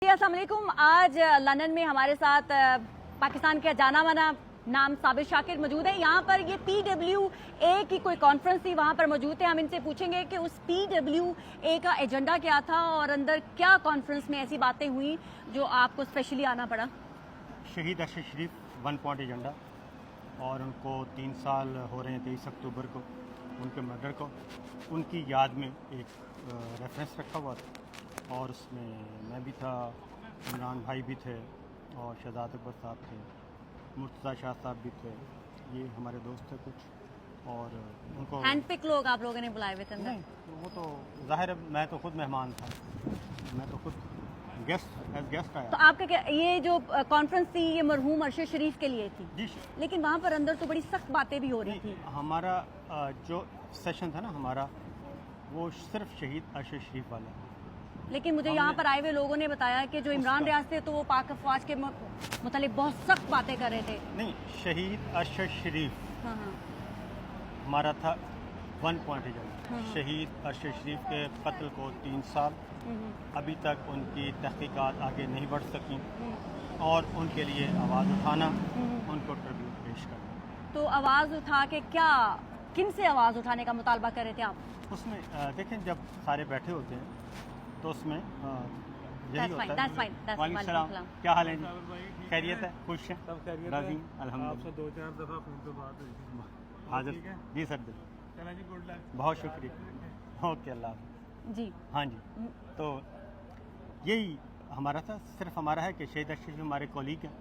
अस्सलाम वालेकुम। आज लंदन में हमारे साथ पाकिस्तान के जाना माना नाम साबिर शाकिर मौजूद है। यहाँ पर ये PWA की कोई कॉन्फ्रेंस थी, वहाँ पर मौजूद थे। हम इनसे पूछेंगे कि उस PWA का एजेंडा क्या था और अंदर क्या कॉन्फ्रेंस में ऐसी बातें हुई जो आपको स्पेशली आना पड़ा। शहीद अरशद शरीफ 1 पॉइंट एजेंडा, और उनको 3 साल हो रहे हैं 23 अक्टूबर को उनके मर्डर को। उनकी याद में एक रेफरेंस रखा हुआ था और उसमें मैं भी था, इमरान भाई भी थे और शहजाद अकबर साहब थे, मुर्तज़ा शाह साहब भी थे। ये हमारे दोस्त थे कुछ, और उनको हैंड पिक लोग आप लोगों ने बुलाए हुए थे अंदर? नहीं, वो तो ज़ाहिर है, मैं तो खुद मेहमान था, मैं तो खुद गेस्ट आया। तो आपका क्या ये जो कॉन्फ्रेंस थी ये मरहूम अरशद शरीफ के लिए थी? जी, लेकिन वहाँ पर अंदर तो बड़ी सख्त बातें भी हो रही थी। हमारा जो सेशन था ना हमारा, वो सिर्फ शहीद अरशद शरीफ वाला। लेकिन मुझे यहाँ पर आए हुए लोगों ने बताया कि जो इमरान रियाज थे तो वो पाक अफवाज के मुतालिक बहुत सख्त बातें कर रहे थे। नहीं, शहीद अरशद शरीफ हाँ। हमारा था 1 पॉइंट एजेंडा। शहीद अरशद शरीफ के कत्ल को 3 साल, अभी तक उनकी तहकीकात आगे नहीं बढ़ सकी, और उनके लिए आवाज़ उठाना, उनको ट्रिब्यूट पेश करना। तो आवाज़ उठा के क्या, किन से आवाज़ उठाने का मुतालबा कर रहे थे आप? उसमें देखें, जब सारे बैठे होते हैं तो उसमें यही होता है। वालेकुम सलाम, क्या हाल है जी? खैरियत है? खुश हैं? सब खैरियत राज़ी? है। अल्हम्दुलिल्लाह। आपसे 2-4 दफ़ा फ़ोन पे बात हुई थी। हाजिर ठीक है? जी सर, चला जी, गुड लक। बहुत शुक्रिया। ओके, अल्लाह हाफ़िज़। जी हाँ जी, तो यही हमारा था। सिर्फ हमारा है कि शहीद अरशद शरीफ हमारे कॉलीग हैं,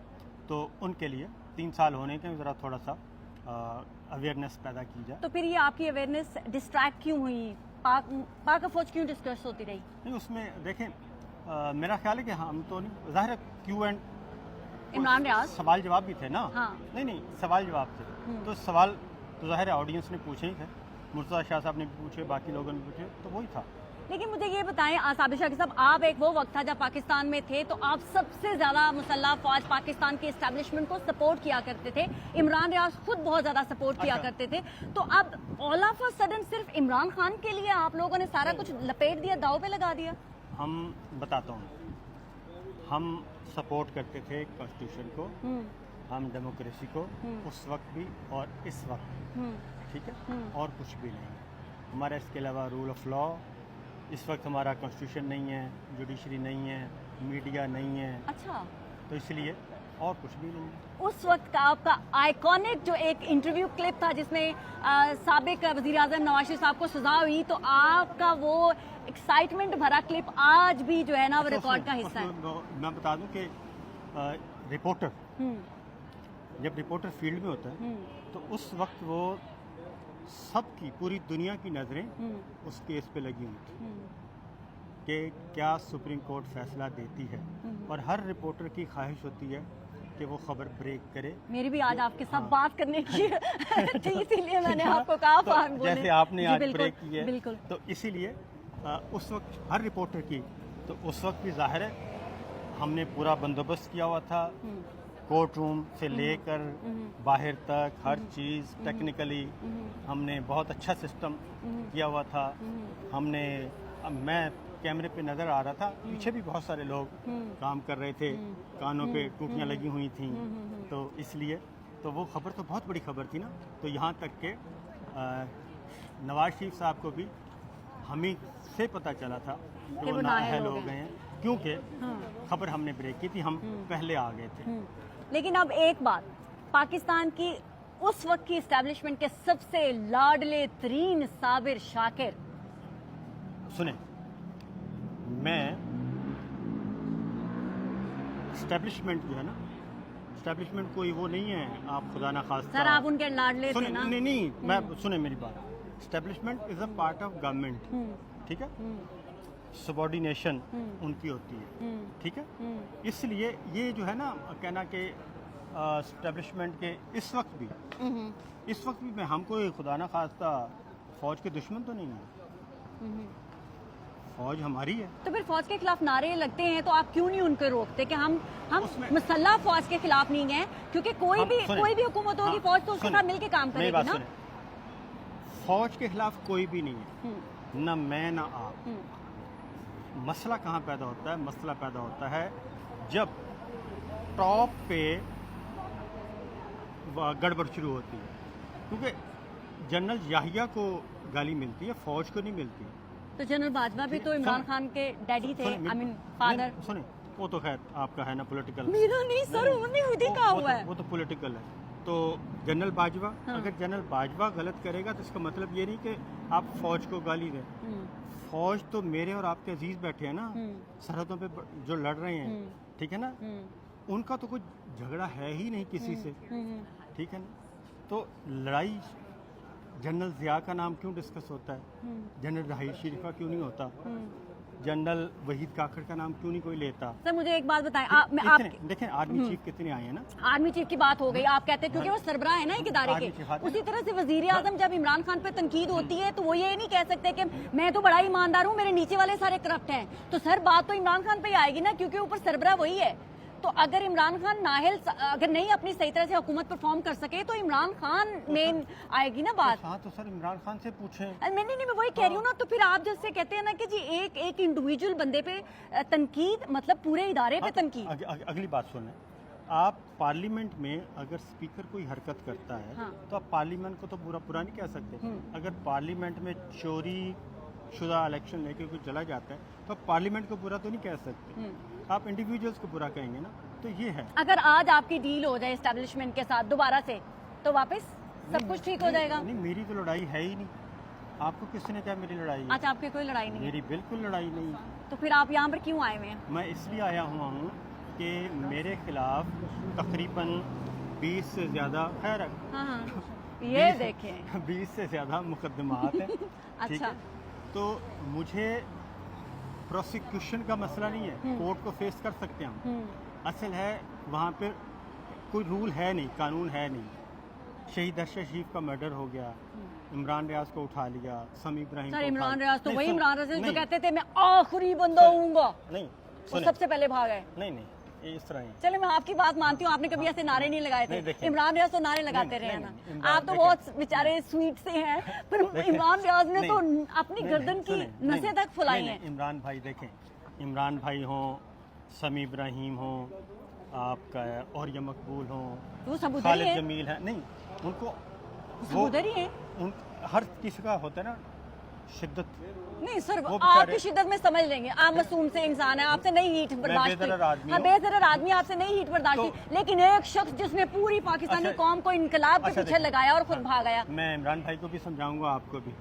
तो उनके लिए 3 साल होने के ज़रा थोड़ा सा अवेयरनेस पैदा की जाए। तो फिर ये आपकी अवेयरनेस डिस्ट्रैक्ट क्यों हुई? पाक अफवाज क्यों डिस्कस होती रही? नहीं, उसमें देखें, मेरा ख्याल है कि हम तो नहीं, ज़ाहिर है Q&A इमरान रियाज सवाल जवाब भी थे ना। हाँ। नहीं, सवाल जवाब थे, तो सवाल तो ज़ाहिर है ऑडियंस ने पूछे ही थे। मुर्तज़ा शाह साहब ने भी पूछे, बाकी लोगों ने पूछे, तो वही था। लेकिन मुझे ये बताएं साबिर शाकिर साहब, आप एक वो वक्त था जब पाकिस्तान में थे तो आप सबसे ज्यादा मुसल्लह फौज पाकिस्तान की एस्टेब्लिशमेंट को सपोर्ट किया करते थे। इमरान रियाज खुद बहुत ज्यादा सपोर्ट किया करते थे। तो अब ऑल ऑफ अ सडन सिर्फ इमरान खान के लिए आप लोगों ने सारा कुछ लपेट दिया, दाव पे लगा दिया? हम बताता हूँ, हम सपोर्ट करते थे कॉन्स्टिट्यूशन को, हम डेमोक्रेसी को, उस वक्त भी और इस वक्त, ठीक है, और कुछ भी नहीं। हमारा इसके अलावा रूल ऑफ लॉ, इस वक्त हमारा कॉन्स्टिट्यूशन नहीं है, जुडिशरी नहीं है, मीडिया नहीं है। अच्छा, तो इसलिए और कुछ भी नहीं है। उस वक्त का आपका आइकॉनिक जो एक इंटरव्यू क्लिप था जिसमें साबिक वज़ीर आज़म नवाज शरीफ साहब को सजा हुई, तो आपका वो एक्साइटमेंट भरा क्लिप आज भी जो है ना वो रिकॉर्ड का हिस्सा है। मैं बता दूं कि रिपोर्टर, जब रिपोर्टर फील्ड में होता है तो उस वक्त वो सबकी, पूरी दुनिया की नज़रें उस केस पे लगी हुई थी कि क्या सुप्रीम कोर्ट फैसला देती है, और हर रिपोर्टर की ख्वाहिश होती है कि वो खबर ब्रेक करे। मेरी भी आज आपके साथ बात करने की थी, इसीलिए मैंने आपको कहा तो जैसे आपने आज ब्रेक की है, बिल्कुल, तो इसीलिए उस वक्त हर रिपोर्टर की, तो उस वक्त भी जाहिर है हमने पूरा बंदोबस्त किया हुआ था, कोर्ट रूम से लेकर बाहर तक हर चीज़ टेक्निकली हमने बहुत अच्छा सिस्टम किया हुआ था। हमने, मैं कैमरे पे नज़र आ रहा था, पीछे भी बहुत सारे लोग काम कर रहे थे, कानों पे टूटियाँ लगी हुई थी, तो इसलिए तो वो खबर तो बहुत बड़ी खबर थी ना। तो यहाँ तक के नवाज शरीफ साहब को भी हम ही से पता चला था कि वो नाअहल हो गए हैं, क्योंकि खबर हमने ब्रेक की थी, हम पहले आ गए थे। लेकिन अब एक बात, पाकिस्तान की उस वक्त की एस्टेब्लिशमेंट के सबसे लाडले तरीन साबिर शाकिर, सुने, मैं एस्टेब्लिशमेंट जो है ना, एस्टेब्लिशमेंट कोई वो नहीं है, आप खुदा ना खास्ता। सर आप उनके लाडले थे ना? नहीं, मैं सुने मेरी बात, establishment is a part of government, ठीक है, सबॉर्डिनेशन उनकी होती है, ठीक है। इसलिए ये जो है ना कहना कि एस्टेब्लिशमेंट के इस वक्त भी मैं, हमको खुदा ना खास्ता फौज के दुश्मन तो नहीं है, फौज हमारी है। तो फिर फौज के खिलाफ नारे लगते हैं तो आप क्यों नहीं उनको रोकते कि हम मुसल्लह फौज के खिलाफ नहीं हैं, क्योंकि कोई भी हुकूमत होगी, फौज तो उसके साथ मिलकर काम करेगी ना। फौज के खिलाफ कोई भी नहीं है, ना मैं ना आप, मसला कहाँ पैदा होता है? मसला पैदा होता है जब टॉप पे गड़बड़ शुरू होती है, क्योंकि जनरल याहिया को गाली मिलती है, फौज को नहीं मिलती। तो जनरल बाजवा भी तो इमरान खान के डैडी थे, आई मीन फादर। सुने, वो तो खैर आपका है ना पॉलिटिकल, मेरा नहीं सर, उन्होंने खुद ही कहा हुआ है। वो तो पॉलिटिकल है। तो जनरल बाजवा, हाँ। अगर जनरल बाजवा गलत करेगा तो इसका मतलब ये नहीं कि आप फौज को गाली दें। फौज तो मेरे और आपके अजीज बैठे हैं ना, सरहदों पे जो लड़ रहे हैं, ठीक है ना, उनका तो कोई झगड़ा है ही नहीं किसी से, ठीक है ना। तो लड़ाई जनरल जिया का नाम क्यों डिस्कस होता है? जनरल राहिल शरीफा क्यों नहीं होता? जनरल वहीद काकड़ का नाम क्यों नहीं कोई लेता? सर मुझे एक बात बताएं, देखें आर्मी चीफ कितने आए हैं ना। आर्मी चीफ की बात हो गई, आप कहते हैं क्योंकि वो सरबराह है ना एक इदारे आर्मी के। चीफ आते हैं। उसी तरह से वजीर आजम जब इमरान खान पे तनकीद होती है तो वो ये नहीं कह सकते कि मैं तो बड़ा ईमानदार हूँ, मेरे नीचे वाले सारे करप्ट हैं। तो सर बात तो इमरान खान पे ही आएगी ना, क्योंकि ऊपर सरबराह वही है। तो अगर इमरान खान नाहिल अगर नहीं अपनी सही तरह से हुकूमत परफॉर्म कर सके तो इमरान खान में आएगी ना बात। हाँ तो सर इमरान खान से पूछें। नहीं मैं वही कह रही हूँ ना। तो फिर आप जैसे कहते हैं ना कि जी एक इंडिविजुअल बंदे पे तनकीद मतलब पूरे इदारे पे तनकीद। अगली बात सुने, आप पार्लियामेंट में अगर स्पीकर कोई हरकत करता है, हाँ। तो आप पार्लियामेंट को तो बुरा नहीं कह सकते। अगर पार्लियामेंट में चोरी शुदा इलेक्शन लेके कोई चला जाता है तो आप पार्लियामेंट को बुरा तो नहीं कह सकते, आप इंडिविजुअल्स को बुरा कहेंगे ना। तो ये है, अगर आज आपकी डील हो जाए एस्टेब्लिशमेंट के साथ दोबारा से तो वापस सब कुछ ठीक हो जाएगा। नहीं मेरी तो लड़ाई है ही नहीं। आपको किसने कहा मेरी लड़ाई है? अच्छा आपकी कोई लड़ाई नहीं है? मेरी बिल्कुल लड़ाई नहीं है। तो फिर आप यहाँ पर क्यों आए हुए हैं? मैं इसलिए आया हुआ हूँ कि मेरे खिलाफ तकरीबन 20 से ज़्यादा, खैर हाँ ये देखें 20 से ज़्यादा मुकदमात हैं। ठीक अच्छा। है? तो मुझे प्रोसिक्यूशन का मसला नहीं है, कोर्ट को फेस कर सकते हैं हम। असल है वहाँ पे कोई रूल है नहीं, कानून है नहीं। शहीद अरशद शरीफ का मर्डर हो गया, इमरान रियाज को उठा लिया, समी इब्राहिम सर को इमरान उठा रियाज तो नहीं, वही सुन- इमरान रियाज जो नहीं, कहते थे मैं आखिरी बंदा हूँगा, नहीं वो सुने, सबसे पहले भाग गए। नहीं ये इस तरह ही। चले मैं आपकी बात मानती हूँ, आपने कभी ऐसे नारे नहीं लगाए नहीं, थे। देखिए। इमरान रियाज तो नारे लगाते नहीं, रहे हैं नहीं, ना। इमरान- आप तो देखिए। बहुत बेचारे स्वीट से हैं, पर इमरान रियाज ने तो अपनी गर्दन की सुने, नसें तक फुलाई हैं। इमरान भाई देखें, इमरान भाई हों, समी इब्राहिम हों, आपका और ये मकबूल हों, वो सब उधर ही खालिद है, जमील है, नहीं उनको सब उधर ही है। उन हर किसी का होता है ना शिद्दत। नहीं सर वो आपकी बेचारे- शिद्दत में समझ लेंगे, आप मासूम से इंसान है, आपसे नहीं हीट बर्दाश्त बेदरद आदमी की। हाँ हूँ। बेदरद आदमी, आपसे नहीं हीट बर्दाश्त की। लेकिन एक शख्स जिसने पूरी पाकिस्तानी अच्छा, कौम को इनकलाब के अच्छा, पीछे देखिए। लगाया और खुद भाग गया। मैं इमरान भाई को भी समझाऊंगा, आपको भी,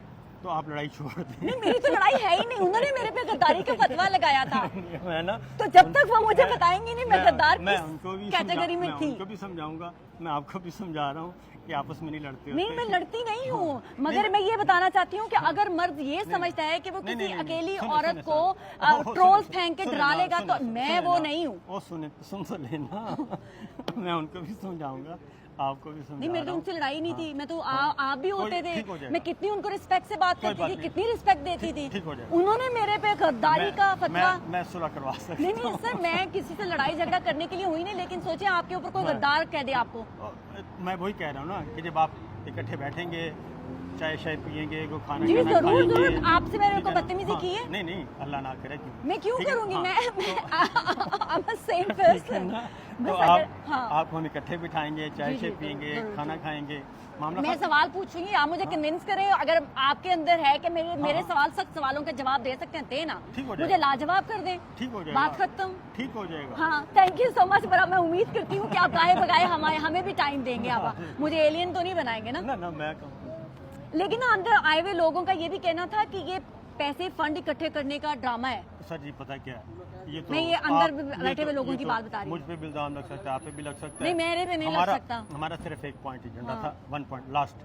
तो आप लड़ाई छोड़ दें। नहीं मेरी तो लड़ाई है ही नहीं, उन्होंने मेरे पे गद्दारी का फतवा लगाया था। मैं ना तो जब तक वो मुझे बताएंगे नहीं मैं गद्दार मैं किस उनको भी कैटेगरी में थी। उनको भी समझाऊंगा, मैं आपको भी समझा रहा हूँ कि आपस में नहीं लड़ते नहीं होते। मैं लड़ती नहीं हूँ, मगर नहीं, मैं ये बताना चाहती हूँ कि अगर मर्द ये समझता है कि वो नहीं, किसी नहीं, नहीं, अकेली सुने, औरत सुने, को सुने। ट्रोल्स सुने, फेंक के सुने डरा ना, लेगा तो सुने, मैं सुने वो ना। नहीं हूँ। ओ सुन तो लेना मैं उनको भी समझाऊंगा, आपको भी समझा नहीं मेरी तो रहा हूँ। उनसे लड़ाई नहीं थी, मैं तो हाँ। आप भी होते थे, ठीक हो जाएगा। मैं कितनी उनको रिस्पेक्ट से बात कोई करती बात थी, नहीं। कितनी रिस्पेक्ट देती थी। ठीक हो जाएगा। उन्होंने मेरे पे गद्दारी का फतवा। मैं सुलह करवा सकता नहीं नहीं सर मैं किसी से लड़ाई झगड़ा करने के लिए हुई नहीं, लेकिन सोचे आपके ऊपर कोई मैं- गद्दार कह दे आपको। मैं वही कह रहा हूँ ना कि जब आप इकट्ठे बैठेंगे, चाय शाय पियेंगे, को खाना जी, खाना जरूर, खाएंगे, जरूर। आपसे मैंने ठीक है को ना? बदतमीजी हाँ, की है? नहीं अल्लाह ना करे कि मैं क्यों ठीक है? करूंगी? हाँ, I'm a sane ठीक है person। ना? बस तो अगर- आप हाँ। आपको हम इकट्ठे बिठाएंगे, चाय जी, शाय जी, पियेंगे, जरूर, खाना खाएंगे, मामला मैं खत्म। सवाल पूछूंगी, आप मुझे कन्विंस करें। अगर आपके अंदर है कि मेरे हाँ। सवाल सख्त सवालों के जवाब दे सकते हैं, देना। ठीक हो मुझे जाएगा। लाजवाब कर दें, ठीक हो जाएगा, बात खत्म। ठीक हो जाएगा। हाँ थैंक यू सो मच। बड़ा मैं उम्मीद करती हूँ कि आप गाए बगाए हमें भी टाइम देंगे। आप मुझे एलियन तो नहीं बनाएंगे ना? ना मैं कहूँ लेकिन अंदर आए हुए लोगों का ये भी कहना था कि ये पैसे फंड इकट्ठे करने का ड्रामा है। सर जी पता क्या है, ये तो मैं ये अंदर आप- बैठे हुए तो- लोगों ये की तो बात बता रही हूँ। मुझ पे भी इल्जाम लग सकता है, आप पे भी लग सकता है। नहीं मेरे पे नहीं लग सकता। हमारा सिर्फ एक पॉइंट एजेंडा हाँ। था, 1 पॉइंट लास्ट।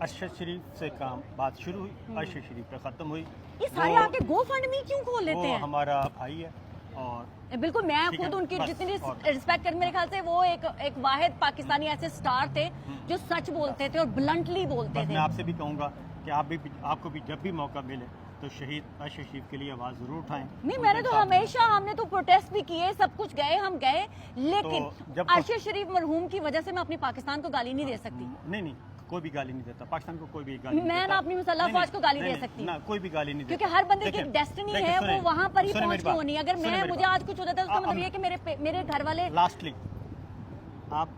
अरशद शरीफ से काम बात शुरू हुई, अरशद शरीफ पे खत्म हुई। ये सारे वो- आके गो फंड मी क्यों खोल लेते वो हैं? हमारा भाई है और बिल्कुल मैं ठीक खुद है, उनकी बस, जितनी और- रिस्पेक्ट कर, मेरे ख्याल से वो एक वाहिद पाकिस्तानी ऐसे स्टार थे जो सच बोलते थे और ब्लंटली बोलते बस थे। मैं आपसे भी कहूँगा कि आपको भी जब भी मौका मिले तो शहीद अरशद शरीफ के लिए आवाज़ ज़रूर उठाएं। नहीं मैंने तो हमेशा, हमने तो प्रोटेस्ट भी किए, सब कुछ गए, हम गए, लेकिन तो जब अरशद शरीफ मरहूम की वजह से मैं अपनी पाकिस्तान को गाली नहीं दे सकती। नहीं कोई भी गाली नहीं देता, पाकिस्तान को कोई भी गाली नहीं मैं देता। ना अपनी मुसल्लह नहीं, फौज को गाली नहीं, दे नहीं, सकती हूँ। ना कोई भी गाली नहीं देता, क्योंकि हर बंदे की देखिए, डेस्टिनी देखिए, है, सुनिए, वो वहाँ पर ही सुनिए पहुँच मेरी के बात, होनी है। अगर सुनिए मैं मेरी मुझे बात। आज कुछ होता है तो उसका मतलब ये है कि मेरे घर वाले लास्टली आप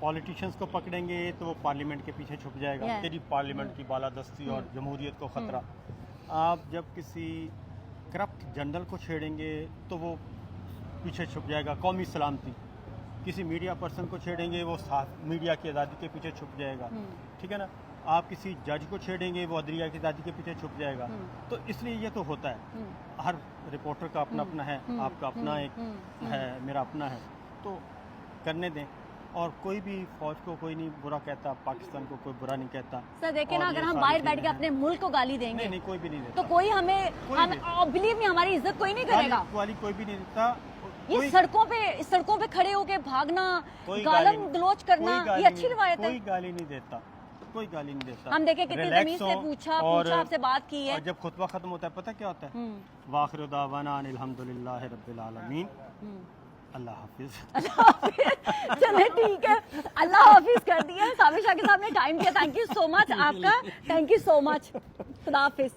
पॉलिटिशियंस को पकड़ेंगे तो वो पार्लियामेंट के पीछे छुप जाएगा, Yeah. तेरी पार्लियामेंट की बालादस्ती और जमहूरियत को खतरा। आप जब किसी करप्ट जनरल को छेड़ेंगे तो वो पीछे छुप जाएगा, कौमी सलामती। किसी मीडिया पर्सन को छेड़ेंगे वो मीडिया की आज़ादी के पीछे छुप जाएगा, ठीक है ना। आप किसी जज को छेड़ेंगे वो अदलिया की आज़ादी के पीछे छुप जाएगा। तो इसलिए ये तो होता है, हर रिपोर्टर का अपना अपना है, आपका अपना एक है, मेरा अपना है, तो करने दें। और कोई भी फौज को कोई नहीं बुरा कहता, पाकिस्तान को कोई बुरा नहीं कहता। सर देखिए ना, और अगर ये हम सारी बाहर बैठ चीज़ें के हैं। अपने मुल्क को गाली देंगे नहीं नहीं, कोई भी नहीं तो देता, कोई हमें कोई बिलीव मी हमारी इज्जत कोई नहीं करेगा। वाली कोई भी नहीं देता। ये कोई- सड़कों पे खड़े होके भागना, कोई गालम गाली- गलोच करना, कोई गाली ये अच्छी नहीं- रिवायत कोई है। गाली नहीं देता, कोई गाली नहीं देता। हम देखें कितनी Relax तमीज से हो पूछा और- आपसे बात की है। और जब खुतबा खत्म होता है पता क्या होता है, वाखिर दावाना अनिल हम्दुलिल्लाहि रब्बिल आलमीन, अल्लाह हाफिज। चले ठीक है, अल्लाह हाफिज कर दिया। साबिर शाकिर साहब ने टाइम दिया, थैंक यू सो मच आपका, थैंक यू सो मच, खुदा हाफिज।